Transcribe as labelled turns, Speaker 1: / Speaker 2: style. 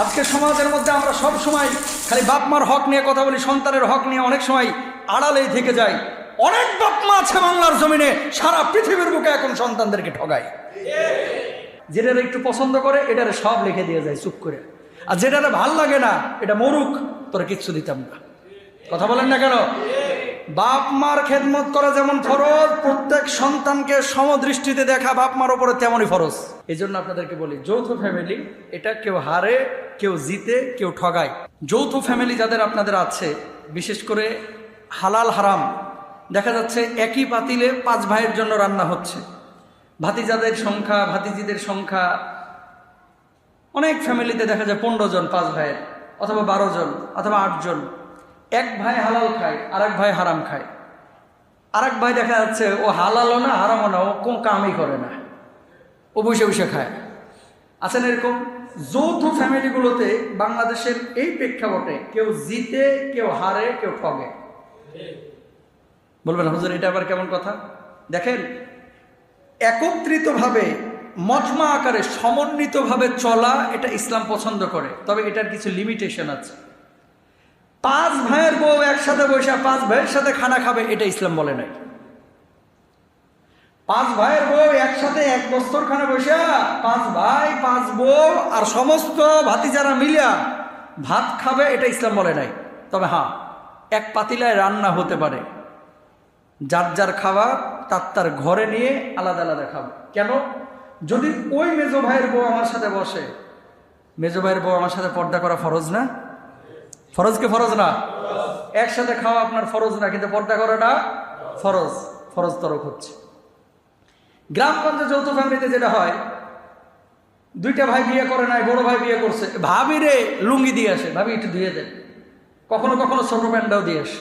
Speaker 1: আজকে সমাজের মধ্যে আমরা সব সময় খালি বাপ মার হক নিয়ে কথা বলি, সন্তানের হক নিয়ে অনেক সময় আড়ালেই থেকে যাই। অনেক বাপ মা আছে বাংলার জমিনে, সারা পৃথিবীর বুকে এখন সন্তানদেরকে ঠগায়। যেটারে একটু পছন্দ করে এটারে সব লিখে দিয়ে যায় চুপ করে, আর যেটারে ভাল লাগে না এটা মরুক, তোরা কিচ্ছু দিতাম না। কথা বলেন না কেন? বাপ মার খেদমত করা যেমন ফরজ, প্রত্যেক সন্তানকে সমদৃষ্টিতে দেখা বাপ মার উপরে তেমনই ফরজ। এই জন্য আপনাদেরকে বলি, যৌথ ফ্যামিলি এটা কেউ হারে, কেউ জিতে, কেউ ঠগায়। যৌথ ফ্যামিলি যাদের আপনাদের আছে, বিশেষ করে হালাল হারাম দেখা যাচ্ছে একই পাতিলে 5 ভাইয়ের জন্য রান্না হচ্ছে। ভাতিজাদের সংখ্যা, ভাতিজিদের সংখ্যা অনেক ফ্যামিলিতে দেখা যায় 15 জন 5 ভাইয়ের, অথবা 12 জন অথবা 8 জন। এক ভাই হালাল খায়, আর এক ভাই হারাম খায়। আর এক ভাই দেখা যাচ্ছে ও হালালও না হারামও না, ও কোন কামই করে না, ও বসে বসে খায়। আছেন এরকম? যৌথ ফ্যামিলিগুলোতে বাংলাদেশের এই প্রেক্ষাপটে কেউ জিতে, কেউ হারে, কেউ ঠগে। বলবেন হুজুর এটা আবার কেমন কথা? দেখেন, একত্রিতভাবে মজমা আকারে সমন্বিতভাবে চলা এটা ইসলাম পছন্দ করে, তবে এটার কিছু লিমিটেশন আছে। 5 ভাইয়ের বউ একসাথে বসে 5 ভাইয়ের সাথে খানা খাবে, এটা ইসলাম বলে নাই। 5 ভাইয়ের বউ একসাথে এক বস্তরখানে বসে 5 ভাই 5 বউ আর সমস্ত ভাতিজারা মিলিয়া ভাত খাবে, এটা ইসলাম বলে নাই। তবে হ্যাঁ, এক পাতিলায় রান্না হতে পারে, যার যার খাবার তার ঘরে নিয়ে আলাদা আলাদা খাবে। কেন? যদি ওই মেজো ভাইয়ের বউ আমার সাথে বসে, মেজো ভাইয়ের বউ আমার সাথে পর্দা করা ফরজ না? ফরজ কি ফরজ না? একসাথে খাওয়া আপনার ফরজ না, কিন্তু পর্দা করাটা ফরজ। ফরজ তরক হচ্ছে। গ্রামগঞ্জে যৌথ ফ্যামিলিতে যেটা হয়, 2টা ভাই বিয়ে করে নাই, বড় ভাই বিয়ে করছে, ভাবি রে লুঙ্গি দিয়ে আসে, ভাবি একটু ধুয়ে দেন, কখনো কখনো ছোট প্যান্টটাও দিয়ে আসে।